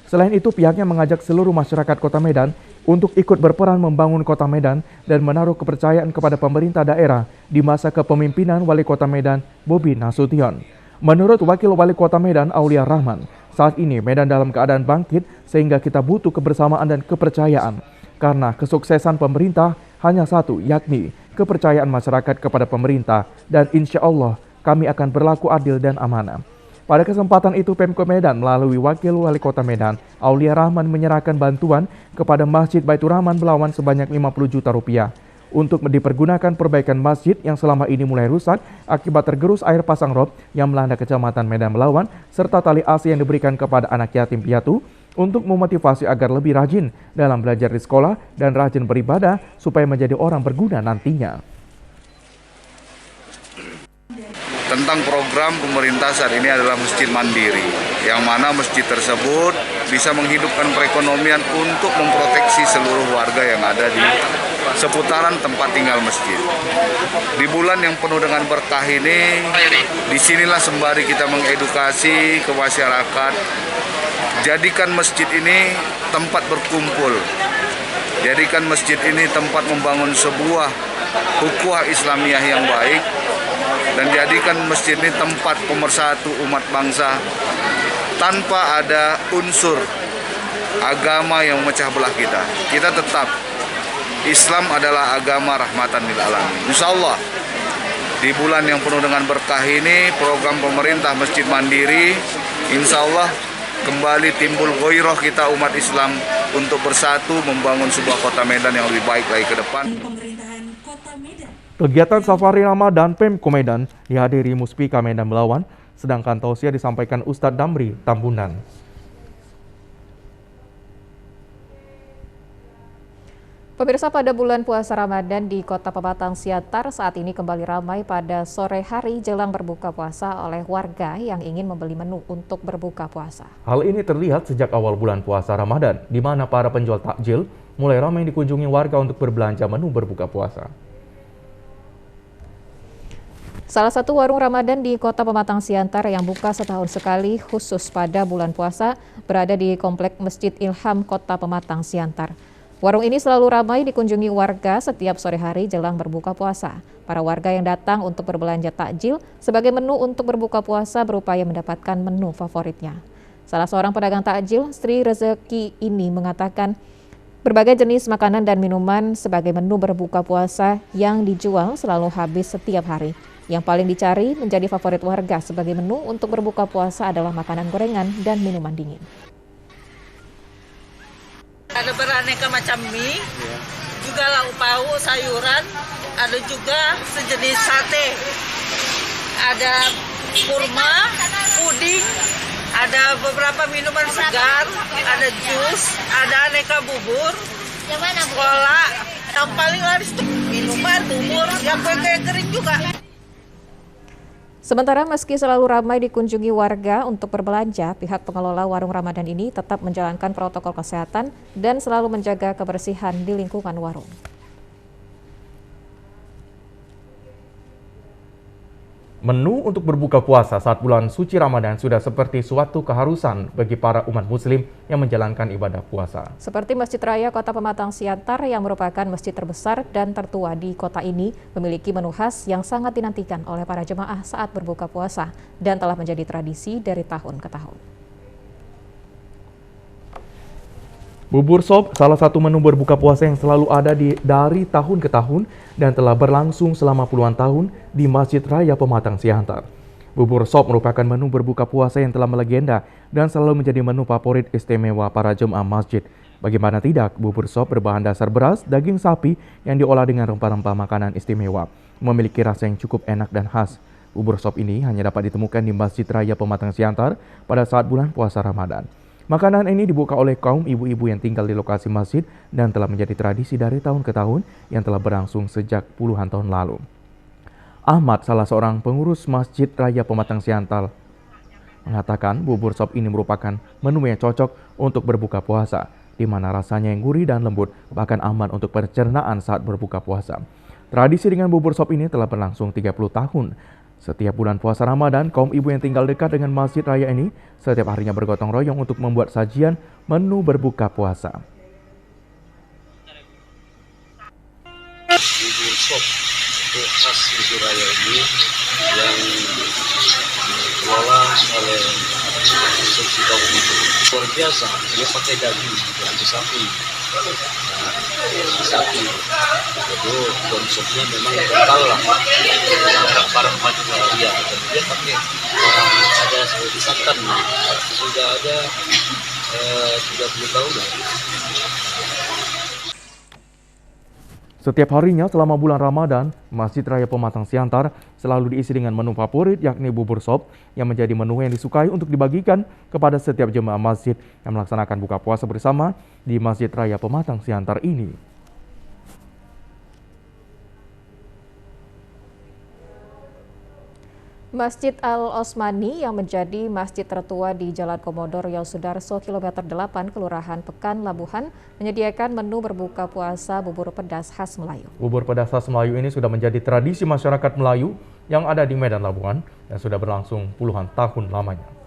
Selain itu, pihaknya mengajak seluruh masyarakat Kota Medan untuk ikut berperan membangun Kota Medan dan menaruh kepercayaan kepada pemerintah daerah di masa kepemimpinan Wali Kota Medan, Bobi Nasution. Menurut Wakil Wali Kota Medan, Aulia Rahman, saat ini Medan dalam keadaan bangkit sehingga kita butuh kebersamaan dan kepercayaan. Karena kesuksesan pemerintah hanya satu, yakni kepercayaan masyarakat kepada pemerintah, dan insya Allah kami akan berlaku adil dan amanah. Pada kesempatan itu, Pemko Medan melalui Wakil Wali Kota Medan, Aulia Rahman, menyerahkan bantuan kepada Masjid Baitur Rahman Belawan sebanyak 50 juta rupiah untuk dipergunakan perbaikan masjid yang selama ini mulai rusak akibat tergerus air pasang rob yang melanda Kecamatan Medan Belawan, serta tali asih yang diberikan kepada anak yatim piatu untuk memotivasi agar lebih rajin dalam belajar di sekolah dan rajin beribadah supaya menjadi orang berguna nantinya. Tentang program pemerintah saat ini adalah masjid mandiri, yang mana masjid tersebut bisa menghidupkan perekonomian untuk memproteksi seluruh warga yang ada di seputaran tempat tinggal masjid. Di bulan yang penuh dengan berkah ini, disinilah sembari kita mengedukasi ke masyarakat, jadikan masjid ini tempat berkumpul. Jadikan masjid ini tempat membangun sebuah ukhuwah Islamiyah yang baik, dan jadikan masjid ini tempat pemersatu umat bangsa tanpa ada unsur agama yang memecah belah kita. Kita tetap Islam adalah agama rahmatan lil alamin. Insyaallah di bulan yang penuh dengan berkah ini, program pemerintah Masjid Mandiri insyaallah kembali timbul ghairah kita umat Islam untuk bersatu membangun sebuah kota Medan yang lebih baik lagi ke depan. Kegiatan Safari Ramadan Pemko Medan dihadiri Muspika Medan Melawan, sedangkan tausiah disampaikan Ustadz Damri Tambunan. Pemirsa, pada bulan puasa Ramadan di Kota Pematang Siantar saat ini kembali ramai pada sore hari jelang berbuka puasa oleh warga yang ingin membeli menu untuk berbuka puasa. Hal ini terlihat sejak awal bulan puasa Ramadan, di mana para penjual takjil mulai ramai dikunjungi warga untuk berbelanja menu berbuka puasa. Salah satu warung Ramadan di Kota Pematang Siantar yang buka setahun sekali khusus pada bulan puasa berada di Komplek Masjid Ilham Kota Pematang Siantar. Warung ini selalu ramai dikunjungi warga setiap sore hari jelang berbuka puasa. Para warga yang datang untuk berbelanja takjil sebagai menu untuk berbuka puasa berupaya mendapatkan menu favoritnya. Salah seorang pedagang takjil, Sri Rezeki ini mengatakan berbagai jenis makanan dan minuman sebagai menu berbuka puasa yang dijual selalu habis setiap hari. Yang paling dicari menjadi favorit warga sebagai menu untuk berbuka puasa adalah makanan gorengan dan minuman dingin. Ada beraneka macam mie, juga lauk pauk, sayuran, ada juga sejenis sate, ada kurma, puding, ada beberapa minuman segar, ada jus, ada aneka bubur, cola, yang paling laris itu minuman, bubur, yang kue kering juga. Sementara meski selalu ramai dikunjungi warga untuk berbelanja, pihak pengelola warung Ramadan ini tetap menjalankan protokol kesehatan dan selalu menjaga kebersihan di lingkungan warung. Menu untuk berbuka puasa saat bulan suci Ramadan sudah seperti suatu keharusan bagi para umat muslim yang menjalankan ibadah puasa. Seperti Masjid Raya Kota Pematang Siantar yang merupakan masjid terbesar dan tertua di kota ini memiliki menu khas yang sangat dinantikan oleh para jemaah saat berbuka puasa dan telah menjadi tradisi dari tahun ke tahun. Bubur sop, salah satu menu berbuka puasa yang selalu ada dari tahun ke tahun dan telah berlangsung selama puluhan tahun di Masjid Raya Pematang Siantar. Bubur sop merupakan menu berbuka puasa yang telah melegenda dan selalu menjadi menu favorit istimewa para jemaah masjid. Bagaimana tidak, bubur sop berbahan dasar beras, daging sapi yang diolah dengan rempah-rempah makanan istimewa, memiliki rasa yang cukup enak dan khas. Bubur sop ini hanya dapat ditemukan di Masjid Raya Pematang Siantar pada saat bulan puasa Ramadan. Makanan ini dibuka oleh kaum ibu-ibu yang tinggal di lokasi masjid dan telah menjadi tradisi dari tahun ke tahun yang telah berlangsung sejak puluhan tahun lalu. Ahmad, salah seorang pengurus Masjid Raya Pematang Siantar, mengatakan bubur sop ini merupakan menu yang cocok untuk berbuka puasa, di mana rasanya yang gurih dan lembut, bahkan aman untuk pencernaan saat berbuka puasa. Tradisi dengan bubur sop ini telah berlangsung 30 tahun. Setiap bulan puasa Ramadan, kaum ibu yang tinggal dekat dengan Masjid Raya ini setiap harinya bergotong royong untuk membuat sajian menu berbuka puasa. Bubur sop untuk khas Masjid Raya ini yang dikelola oleh asosiasi kaum ibu. Luar biasa, dia pakai daging sapi. Sapi itu konsumnya memang kental lah, barang macam dia pakai ada santan sudah ada 30 tahun lah. Setiap harinya selama bulan Ramadan, Masjid Raya Pematang Siantar selalu diisi dengan menu favorit yakni bubur sop yang menjadi menu yang disukai untuk dibagikan kepada setiap jemaah masjid yang melaksanakan buka puasa bersama di Masjid Raya Pematang Siantar ini. Masjid Al-Osmani yang menjadi masjid tertua di Jalan Komodor Riau Sudarso kilometer 8 Kelurahan Pekan Labuhan menyediakan menu berbuka puasa bubur pedas khas Melayu. Bubur pedas khas Melayu ini sudah menjadi tradisi masyarakat Melayu yang ada di Medan Labuhan dan sudah berlangsung puluhan tahun lamanya.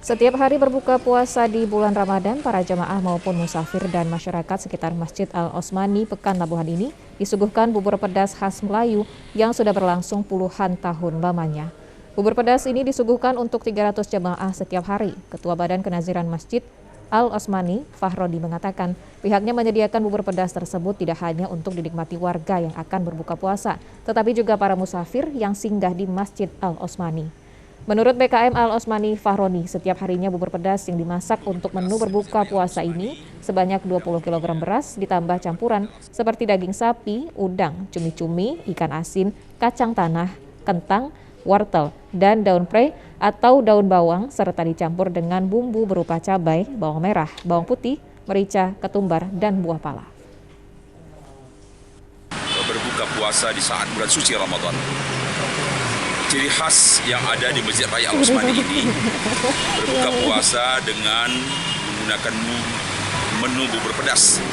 Setiap hari berbuka puasa di bulan Ramadan, para jamaah maupun musafir dan masyarakat sekitar Masjid Al-Osmani Pekan Labuhan ini disuguhkan bubur pedas khas Melayu yang sudah berlangsung puluhan tahun lamanya. Bubur pedas ini disuguhkan untuk 300 jamaah setiap hari. Ketua Badan Kenaziran Masjid Al-Osmani, Fahrodi, mengatakan pihaknya menyediakan bubur pedas tersebut tidak hanya untuk dinikmati warga yang akan berbuka puasa, tetapi juga para musafir yang singgah di Masjid Al-Osmani. Menurut BKM Al-Osmani Fahroni, setiap harinya bubur pedas yang dimasak untuk menu berbuka puasa ini sebanyak 20 kg beras ditambah campuran seperti daging sapi, udang, cumi-cumi, ikan asin, kacang tanah, kentang, wortel, dan daun pre atau daun bawang serta dicampur dengan bumbu berupa cabai, bawang merah, bawang putih, merica, ketumbar, dan buah pala. Berbuka puasa di saat bulan suci Ramadan. Ciri khas yang ada di Masjid Raya Al-Osmani ini berbuka puasa dengan menggunakan menu bubur pedas,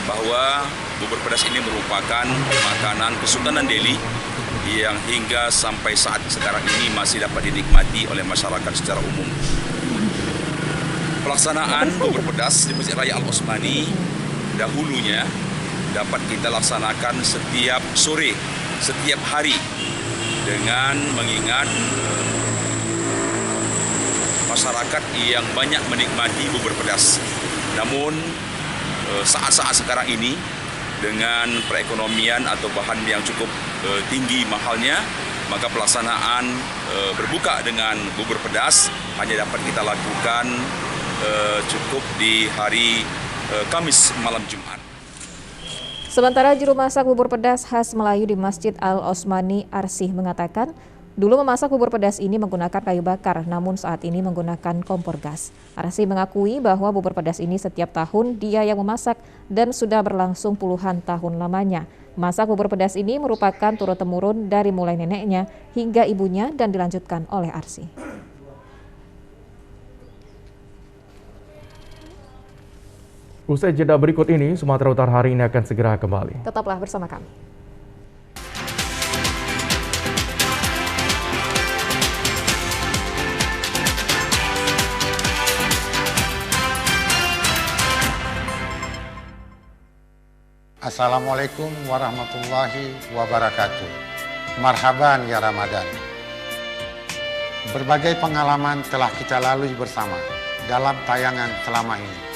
bahwa bubur pedas ini merupakan makanan Kesultanan Delhi yang hingga sampai saat sekarang ini masih dapat dinikmati oleh masyarakat secara umum. Pelaksanaan bubur pedas di Masjid Raya Al-Osmani dahulunya dapat kita laksanakan setiap sore, setiap hari, dengan mengingat masyarakat yang banyak menikmati bubur pedas. Namun saat-saat sekarang ini dengan perekonomian atau bahan yang cukup tinggi mahalnya, maka pelaksanaan berbuka dengan bubur pedas hanya dapat kita lakukan cukup di hari Kamis malam Jumat. Sementara juru masak bubur pedas khas Melayu di Masjid Al-Osmani Arsih mengatakan, dulu memasak bubur pedas ini menggunakan kayu bakar, namun saat ini menggunakan kompor gas. Arsih mengakui bahwa bubur pedas ini setiap tahun dia yang memasak dan sudah berlangsung puluhan tahun lamanya. Masak bubur pedas ini merupakan turun-temurun dari mulai neneknya hingga ibunya dan dilanjutkan oleh Arsih. Usai jeda berikut ini, Sumatera Utara hari ini akan segera kembali. Tetaplah bersama kami. Assalamualaikum warahmatullahi wabarakatuh. Marhaban ya Ramadan. Berbagai pengalaman telah kita lalui bersama dalam tayangan selama ini.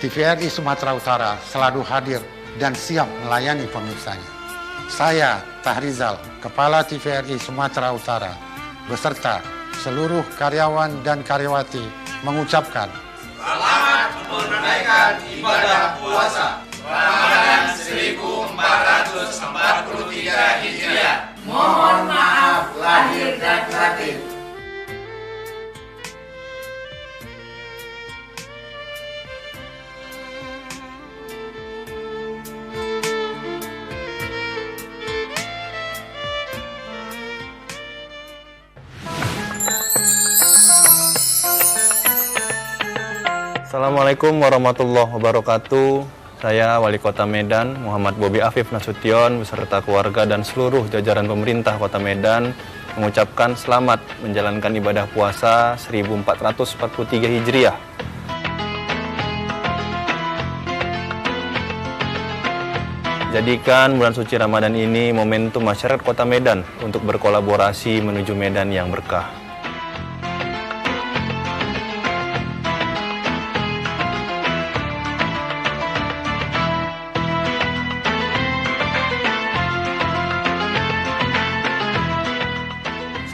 TVRI Sumatera Utara selalu hadir dan siap melayani pemirsanya. Saya, Tahrizal, Kepala TVRI Sumatera Utara, beserta seluruh karyawan dan karyawati mengucapkan selamat menunaikan ibadah puasa Ramadan 1443 Hijriah. Mohon maaf lahir dan batin. Assalamualaikum warahmatullahi wabarakatuh. Saya Wali Kota Medan, Muhammad Bobi Afif Nasution, beserta keluarga dan seluruh jajaran pemerintah Kota Medan mengucapkan selamat menjalankan ibadah puasa 1443 Hijriah. Jadikan bulan suci Ramadan ini momentum masyarakat Kota Medan untuk berkolaborasi menuju Medan yang berkah.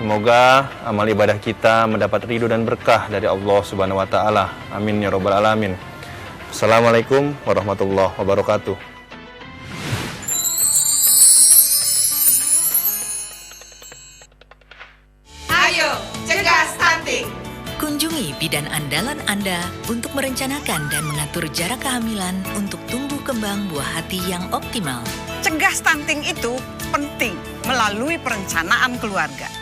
Semoga amal ibadah kita mendapat ridho dan berkah dari Allah Subhanahu wa taala. Amin ya rabbal alamin. Assalamualaikum warahmatullahi wabarakatuh. Ayo, cegah stunting. Kunjungi Hubungi bidan andalan Anda untuk merencanakan dan mengatur jarak kehamilan untuk tumbuh kembang buah hati yang optimal. Cegah stunting itu penting melalui perencanaan keluarga.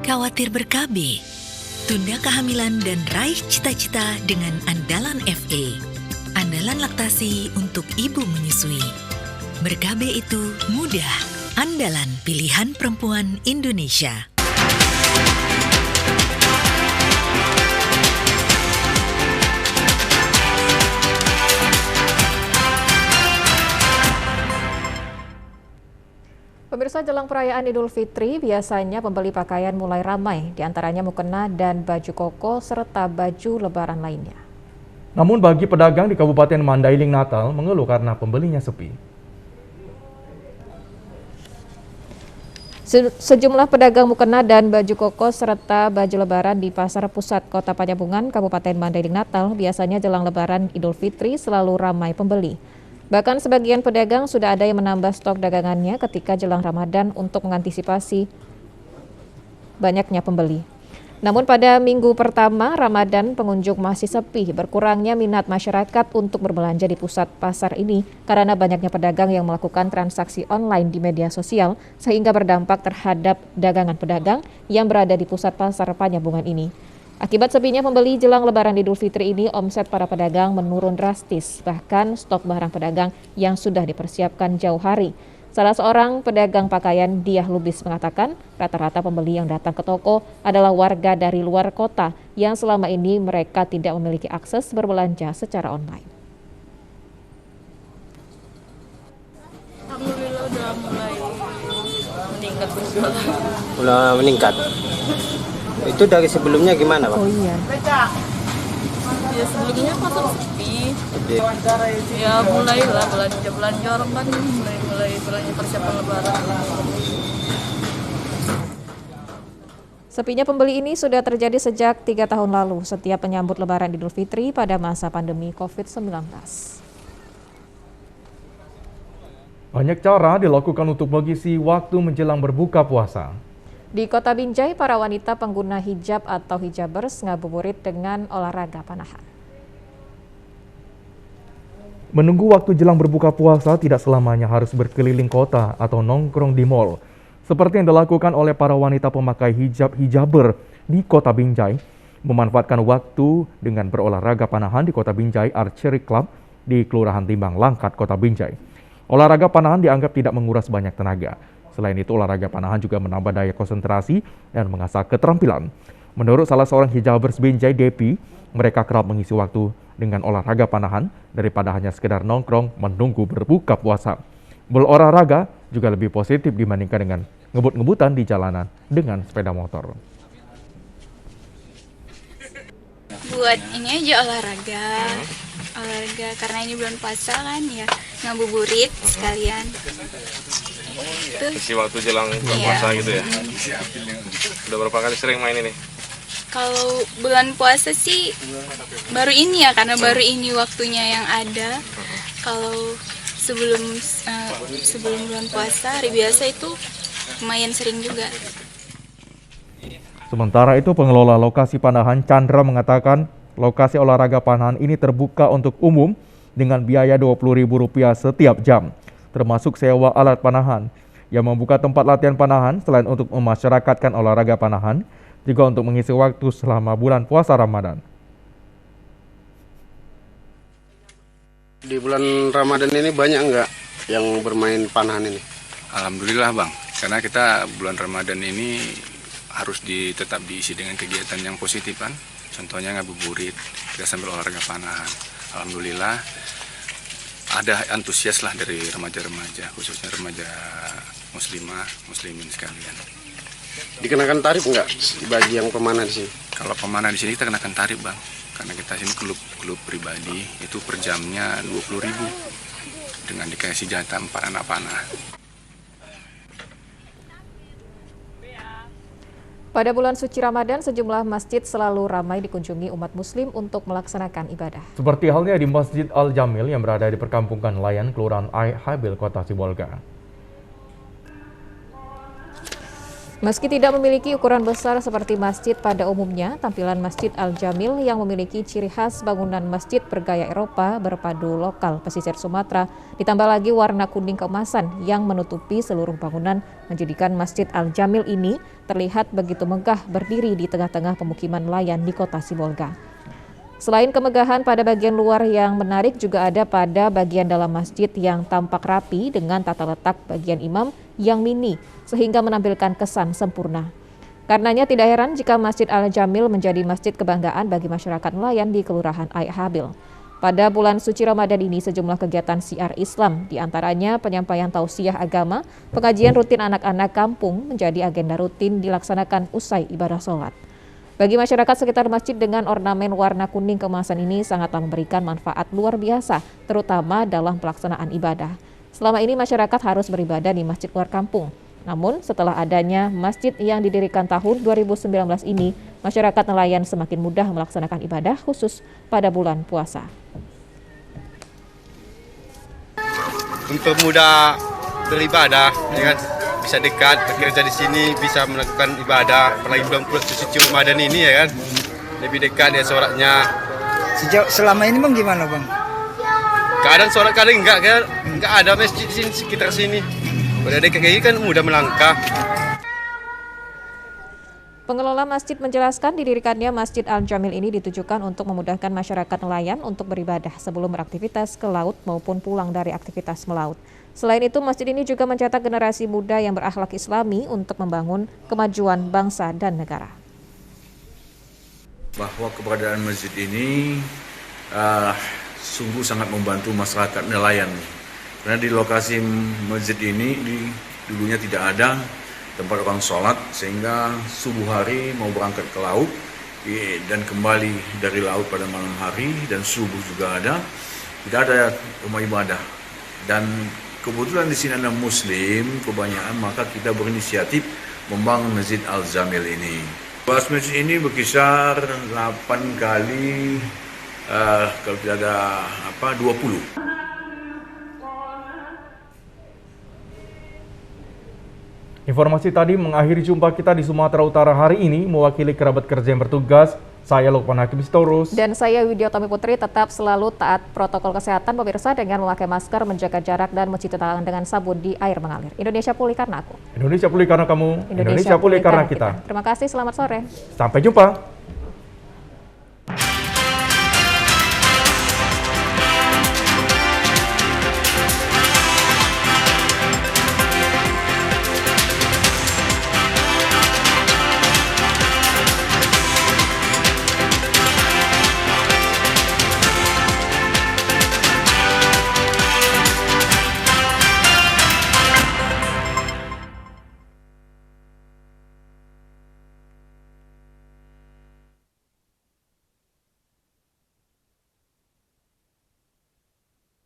Khawatir ber-KB? Tunda kehamilan dan raih cita-cita dengan Andalan FA. Andalan laktasi untuk ibu menyusui. Ber-KB itu mudah. Andalan pilihan perempuan Indonesia. Pemirsa, jelang perayaan Idul Fitri, biasanya pembeli pakaian mulai ramai, diantaranya mukena dan baju koko serta baju lebaran lainnya. Namun bagi pedagang di Kabupaten Mandailing Natal mengeluh karena pembelinya sepi. Sejumlah pedagang mukena dan baju koko serta baju lebaran di Pasar Pusat Kota Panjabungan, Kabupaten Mandailing Natal biasanya jelang lebaran Idul Fitri selalu ramai pembeli. Bahkan sebagian pedagang sudah ada yang menambah stok dagangannya ketika jelang Ramadan untuk mengantisipasi banyaknya pembeli. Namun pada minggu pertama Ramadan pengunjung masih sepi, berkurangnya minat masyarakat untuk berbelanja di pusat pasar ini karena banyaknya pedagang yang melakukan transaksi online di media sosial sehingga berdampak terhadap dagangan pedagang yang berada di pusat pasar Panjabungan ini. Akibat sepinya pembeli jelang lebaran Idul Fitri ini, omset para pedagang menurun drastis, bahkan stok barang pedagang yang sudah dipersiapkan jauh hari. Salah seorang pedagang pakaian Diah Lubis mengatakan, rata-rata pembeli yang datang ke toko adalah warga dari luar kota yang selama ini mereka tidak memiliki akses berbelanja secara online. Alhamdulillah udah mulai meningkat penjualan. Udah meningkat. Itu dari sebelumnya gimana, Pak? Oh iya. Ya sebelumnya pasar sepi. Ya mulailah belanja orang kan mulai belanja persiapan lebaran. Sepinya pembeli ini sudah terjadi sejak 3 tahun lalu setiap menyambut lebaran Idul Fitri pada masa pandemi COVID-19. Banyak cara dilakukan untuk mengisi waktu menjelang berbuka puasa. Di Kota Binjai, para wanita pengguna hijab atau hijabers ngabuburit dengan olahraga panahan. Menunggu waktu jelang berbuka puasa tidak selamanya harus berkeliling kota atau nongkrong di mal. Seperti yang dilakukan oleh para wanita pemakai hijaber di Kota Binjai, memanfaatkan waktu dengan berolahraga panahan di Kota Binjai Archery Club di Kelurahan Timbang Langkat, Kota Binjai. Olahraga panahan dianggap tidak menguras banyak tenaga. Selain itu, olahraga panahan juga menambah daya konsentrasi dan mengasah keterampilan. Menurut salah seorang hijabers Binjai, Depi, mereka kerap mengisi waktu dengan olahraga panahan daripada hanya sekedar nongkrong menunggu berbuka puasa. Berolahraga juga lebih positif dibandingkan dengan ngebut-ngebutan di jalanan dengan sepeda motor. Buat ini aja olahraga karena ini bulan puasa kan ya, ngabuburit sekalian. Isi waktu jelang puasa gitu ya. Udah berapa kali sering main ini? Kalau bulan puasa sih baru ini ya, karena baru ini waktunya yang ada. Kalau sebelum bulan puasa hari biasa itu lumayan sering juga. Sementara itu, pengelola lokasi panahan Chandra mengatakan lokasi olahraga panahan ini terbuka untuk umum dengan biaya Rp20.000 setiap jam, termasuk sewa alat panahan. Yang membuka tempat latihan panahan selain untuk memasyarakatkan olahraga panahan, juga untuk mengisi waktu selama bulan puasa Ramadan. Di bulan Ramadan ini banyak nggak yang bermain panahan ini? Alhamdulillah Bang, karena kita bulan Ramadan ini harus tetap diisi dengan kegiatan yang positif kan. Contohnya ngabuburit, kita sambil olahraga panahan. Alhamdulillah ada antusias lah dari remaja-remaja, khususnya remaja muslimin sekalian. Dikenakan tarif nggak bagi yang pemanah di sini? Kalau pemanah di sini kita kenakan tarif Bang, karena kita sini klub pribadi itu per jamnya 20.000 dengan dikasih jatah 4 anak panah. Pada bulan suci Ramadan, sejumlah masjid selalu ramai dikunjungi umat muslim untuk melaksanakan ibadah. Seperti halnya di Masjid Al-Jamil yang berada di perkampungan Layan, Kelurahan Habil, Kota Sibolga. Meski tidak memiliki ukuran besar seperti masjid pada umumnya, tampilan Masjid Al-Jamil yang memiliki ciri khas bangunan masjid bergaya Eropa berpadu lokal pesisir Sumatera, ditambah lagi warna kuning keemasan yang menutupi seluruh bangunan, menjadikan Masjid Al-Jamil ini terlihat begitu megah berdiri di tengah-tengah pemukiman nelayan di kota Sibolga. Selain kemegahan pada bagian luar yang menarik, juga ada pada bagian dalam masjid yang tampak rapi dengan tata letak bagian imam yang mini sehingga menampilkan kesan sempurna. Karenanya tidak heran jika Masjid Al-Jamil menjadi masjid kebanggaan bagi masyarakat nelayan di Kelurahan Aik Habil. Pada bulan suci Ramadan ini sejumlah kegiatan syiar Islam, diantaranya penyampaian tausiah agama, pengajian rutin anak-anak kampung menjadi agenda rutin dilaksanakan usai ibadah sholat. Bagi masyarakat sekitar masjid dengan ornamen warna kuning keemasan ini sangatlah memberikan manfaat luar biasa, terutama dalam pelaksanaan ibadah. Selama ini masyarakat harus beribadah di masjid luar kampung. Namun setelah adanya masjid yang didirikan tahun 2019 ini, masyarakat nelayan semakin mudah melaksanakan ibadah khusus pada bulan puasa. Untuk mudah beribadah, ya kan? Bisa dekat, bekerja di sini, bisa melakukan ibadah, apalagi bulan suci Ramadan ini ya kan, lebih dekat ya sholatnya. Selama ini bang gimana bang? Keadaan sholat kadang enggak ada masjid di sini, sekitar sini. Pada dekat kayak gini kan mudah melangkah. Pengelola masjid menjelaskan didirikannya Masjid Al-Jamil ini ditujukan untuk memudahkan masyarakat nelayan untuk beribadah sebelum beraktivitas ke laut maupun pulang dari aktivitas melaut. Selain itu, masjid ini juga mencetak generasi muda yang berakhlak Islami untuk membangun kemajuan bangsa dan negara. Bahwa keberadaan masjid ini sungguh sangat membantu masyarakat nelayan. Karena di lokasi masjid ini dulunya tidak ada tempat orang sholat, sehingga subuh hari mau berangkat ke laut dan kembali dari laut pada malam hari, dan subuh juga ada, tidak ada rumah ibadah. Dan kebetulan di sini ada Muslim kebanyakan, maka kita berinisiatif membangun Masjid Al-Jamil ini. Luas masjid ini berkisar 8 kali, kalau tidak ada 20. Informasi tadi mengakhiri jumpa kita di Sumatera Utara hari ini. Mewakili kerabat kerja yang bertugas, saya Lukman Hakim Sitorus. Dan saya Widyotami Putri, tetap selalu taat protokol kesehatan pemirsa dengan memakai masker, menjaga jarak, dan mencuci tangan dengan sabun di air mengalir. Indonesia pulih karena aku. Indonesia pulih karena kamu. Indonesia pulih karena kita. Terima kasih, selamat sore. Sampai jumpa.